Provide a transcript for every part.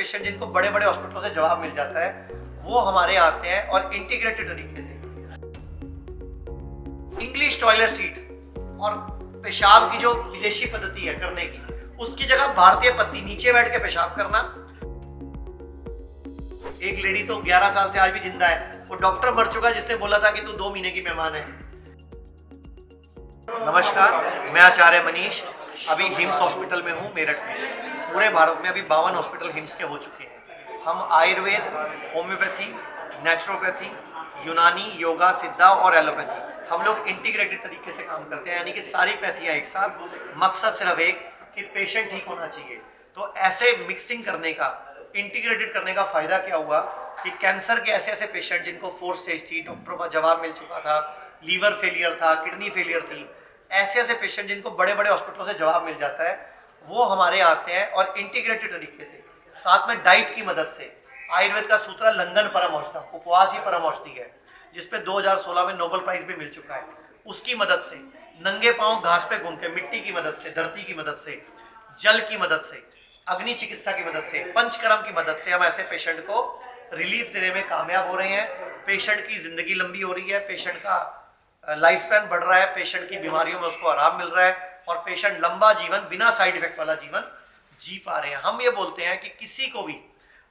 Patient जिनको बड़े बड़े हॉस्पिटलों से जवाब मिल जाता है वो हमारे यहाँ आते हैं और इंटीग्रेटेड तरीके से इंग्लिश टॉयलेट सीट और पेशाब की जो विदेशी पद्धति है करने की, उसकी जगह भारतीय पद्धति नीचे बैठ के पेशाब करना। एक लेडी तो 11 साल से आज भी जिंदा है, वो डॉक्टर मर चुका जिसने बोला था कि तू 2 महीने की मेहमान है। नमस्कार, मैं आचार्य मनीष अभी हिम्स हॉस्पिटल में हूँ मेरठ में। पूरे भारत में अभी 52 हॉस्पिटल हिम्स के हो चुके हैं। हम आयुर्वेद, होम्योपैथी, नेचुरोपैथी, यूनानी, योगा, सिद्धा और एलोपैथी हम लोग इंटीग्रेटेड तरीके से काम करते हैं, यानी कि सारी पैथियाँ एक साथ। मकसद सिर्फ एक कि पेशेंट ठीक होना चाहिए। तो ऐसे मिक्सिंग करने का, इंटीग्रेटेड करने का फायदा क्या हुआ कि कैंसर के ऐसे ऐसे पेशेंट जिनको 4th स्टेज थी, डॉक्टरों का जवाब मिल चुका था, लीवर फेलियर था, किडनी फेलियर थी, ऐसे ऐसे पेशेंट जिनको बड़े बड़े हॉस्पिटलों से जवाब मिल जाता है वो हमारे आते हैं और इंटीग्रेटेड तरीके से, साथ में डाइट की मदद से। आयुर्वेद का सूत्र लंघन परम औषधम, उपवास ही परम औषधि है, जिसपे 2016 में नोबेल प्राइज भी मिल चुका है। उसकी मदद से, नंगे पांव घास पे घूम के, मिट्टी की मदद से, धरती की मदद से, जल की मदद से, अग्नि चिकित्सा की मदद से, पंचकर्म की मदद से हम ऐसे पेशेंट को रिलीफ देने में कामयाब हो रहे हैं। पेशेंट की जिंदगी लंबी हो रही है, पेशेंट का लाइफ स्पैन बढ़ रहा है, पेशेंट की बीमारियों में उसको आराम मिल रहा है और पेशेंट लंबा जीवन, बिना साइड इफेक्ट वाला जीवन जी पा रहे हैं। हम ये बोलते हैं कि किसी को भी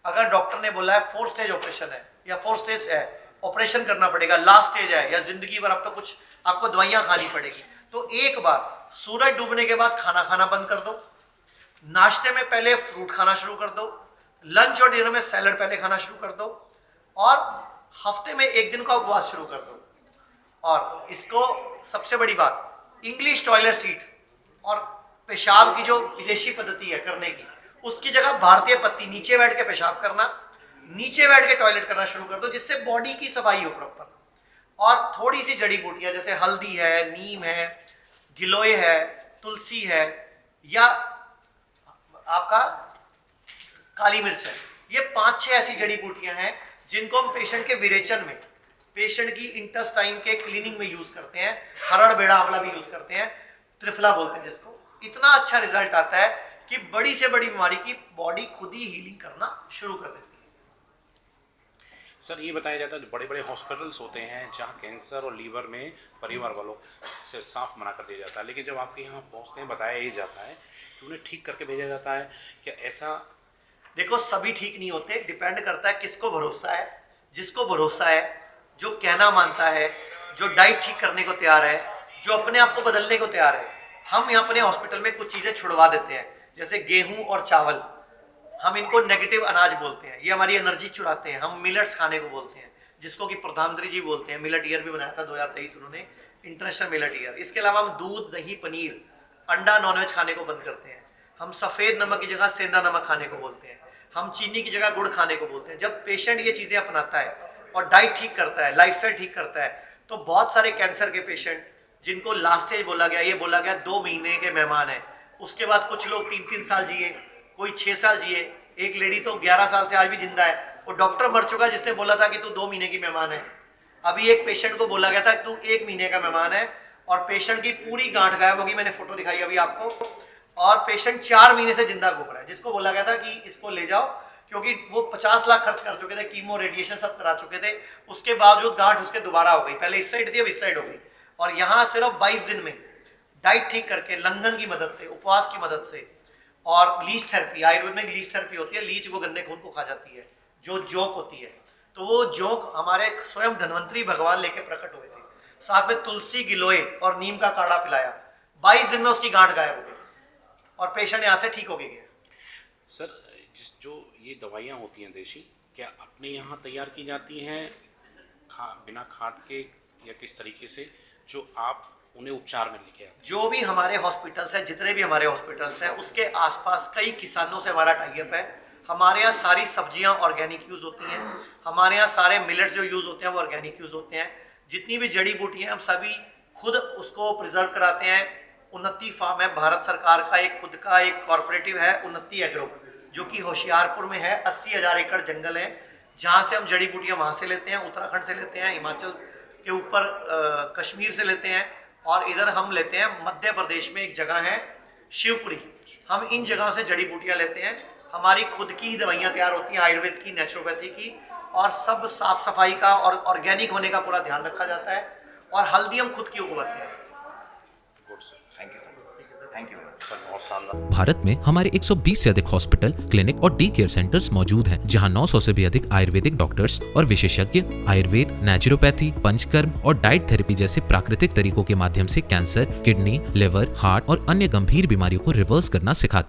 अगर डॉक्टर ने बोला है 4th स्टेज ऑपरेशन है या 4th स्टेज है, ऑपरेशन करना पड़ेगा, लास्ट स्टेज है या जिंदगी भर अब तो कुछ आपको दवाइयां खानी पड़ेगी, तो एक बार सूरज डूबने के बाद खाना खाना बंद कर दो, नाश्ते में पहले फ्रूट खाना शुरू कर दो, लंच और डिनर में सैलड पहले खाना शुरू कर दो और हफ्ते में 1 दिन का उपवास शुरू कर दो। और इसको सबसे बड़ी बात, इंग्लिश टॉयलेट सीट और पेशाब की जो विदेशी पद्धति है करने की, उसकी जगह भारतीय पद्धति नीचे बैठ के पेशाब करना, नीचे बैठ के टॉयलेट करना शुरू कर दो, जिससे बॉडी की सफाई हो प्रॉपर। और थोड़ी सी जड़ी बूटियां जैसे हल्दी है, नीम है, गिलोय है, तुलसी है या आपका काली मिर्च है, ये 5-6 ऐसी जड़ी बूटियां हैं जिनको हम पेशेंट के विरेचन में, पेशेंट की इंटेस्टाइन के क्लीनिंग में यूज करते हैं। हरड़ बेड़ा आंवला भी यूज करते हैं, त्रिफला बोलते हैं जिसको। इतना अच्छा रिजल्ट आता है कि बड़ी से बड़ी बीमारी की बॉडी खुद ही हीलिंग करना शुरू कर देती है। सर, ये बताया जाता है जो बड़े बड़े हॉस्पिटल्स होते हैं जहाँ कैंसर और लीवर में परिवार वालों से साफ मना कर दिया जाता है, लेकिन जब आपके यहाँ पहुँचते हैं बताया ये जाता है कि उन्हें ठीक करके भेजा जाता है, क्या ऐसा? देखो, सभी ठीक नहीं होते, डिपेंड करता है किसको भरोसा है। जिसको भरोसा है, जो कहना मानता है, जो डाइट ठीक करने को तैयार है, जो अपने आप को बदलने को तैयार है, हम यहाँ अपने हॉस्पिटल में कुछ चीज़ें छुड़वा देते हैं। जैसे गेहूं और चावल, हम इनको नेगेटिव अनाज बोलते हैं, ये हमारी एनर्जी चुराते हैं। हम मिलेट्स खाने को बोलते हैं, जिसको कि प्रधानमंत्री जी बोलते हैं। मिलेट ईयर भी बनाया था 2023 उन्होंने, इंटरनेशनल मिलेट ईयर। इसके अलावा हम दूध, दही, पनीर, अंडा, नॉनवेज खाने को बंद करते हैं। हम सफ़ेद नमक की जगह सेंधा नमक खाने को बोलते हैं। हम चीनी की जगह गुड़ खाने को बोलते हैं। जब पेशेंट ये चीज़ें अपनाता है और डाइट ठीक करता है, लाइफस्टाइल ठीक करता है, तो बहुत सारे कैंसर के पेशेंट जिनको लास्ट स्टेज बोला गया, ये बोला गया 2 महीने के मेहमान हैं, उसके बाद कुछ लोग 3-3 साल जिए, कोई 6 साल जिए। एक लेडी तो 11 साल से आज भी जिंदा है, वो डॉक्टर मर चुका जिसने बोला था कि तू 2 महीने की मेहमान है। अभी एक पेशेंट को बोला गया था तू 1 महीने का मेहमान है और पेशेंट की पूरी गांठ गायब होगी, मैंने फोटो दिखाई अभी आपको, और पेशेंट 4 महीने से जिंदा घूम रहा है। जिसको बोला गया था कि इसको ले जाओ, क्योंकि वो 50 लाख खर्च कर चुके थे, कीमो, रेडिएशन सब करा चुके थे, उसके बावजूद गांठ उसके दोबारा हो गई। पहले इस साइड थी, अब इस साइड हो गई। और यहाँ सिर्फ 22 दिन में डाइट ठीक करके, लंघन की मदद से, उपवास की मदद से और लीच थेरेपी, आयुर्वेद में लीच थेरेपी होती है, लीच वो गंदे खून को खा जाती है, जो जोंक होती है, तो वो जोंक हमारे स्वयं धन्वंतरी भगवान लेके प्रकट हुए थे। साथ में तुलसी, गिलोय और नीम का काढ़ा पिलाया, 22 दिन में उसकी गांठ गायब हो गई और पेशेंट यहाँ से ठीक हो गया। सर, जो ये दवाइयाँ होती हैं देशी, क्या अपने यहाँ तैयार की जाती हैं बिना खाद के, या किस तरीके से जो आप उन्हें उपचार में लेके आते हैं? जो भी हमारे हॉस्पिटल्स हैं, जितने भी हमारे हॉस्पिटल्स हैं, उसके आसपास कई किसानों से हमारा टाइप है। हमारे यहाँ सारी सब्जियां ऑर्गेनिक यूज़ होती हैं, हमारे यहाँ सारे मिलेट्स जो यूज़ होते हैं वो ऑर्गेनिक यूज़ होते हैं। जितनी भी जड़ी बूटी हैं हम सभी खुद उसको प्रिजर्व कराते हैं। उन्नति फार्म है, भारत सरकार का एक खुद का एक कॉर्पोरेटिव है, उन्नति एग्रो, जो कि होशियारपुर में है। 80,000 एकड़ जंगल है, जहाँ से हम जड़ी बूटियाँ वहाँ से लेते हैं, उत्तराखंड से लेते हैं, हिमाचल के ऊपर कश्मीर से लेते हैं, और इधर हम लेते हैं मध्य प्रदेश में एक जगह है शिवपुरी, हम इन जगहों से जड़ी बूटियाँ लेते हैं। हमारी खुद की दवाइयाँ तैयार होती हैं आयुर्वेद की, नेचुरोपैथी की, और सब साफ सफाई का और ऑर्गेनिक होने का पूरा ध्यान रखा जाता है। और हल्दी हम खुद की उगवाते हैं। Good sir, thank you sir, thank you. Sir बहुत शानदार। भारत में हमारे 120 से अधिक हॉस्पिटल, क्लिनिक और डी केयर सेंटर्स मौजूद हैं, जहां 900 से भी अधिक आयुर्वेदिक डॉक्टर्स और विशेषज्ञ आयुर्वेद, नेचुरोपैथी, पंचकर्म और डाइट थेरेपी जैसे प्राकृतिक तरीकों के माध्यम से कैंसर, किडनी, लिवर, हार्ट और अन्य गंभीर बीमारियों को रिवर्स करना सिखाते हैं।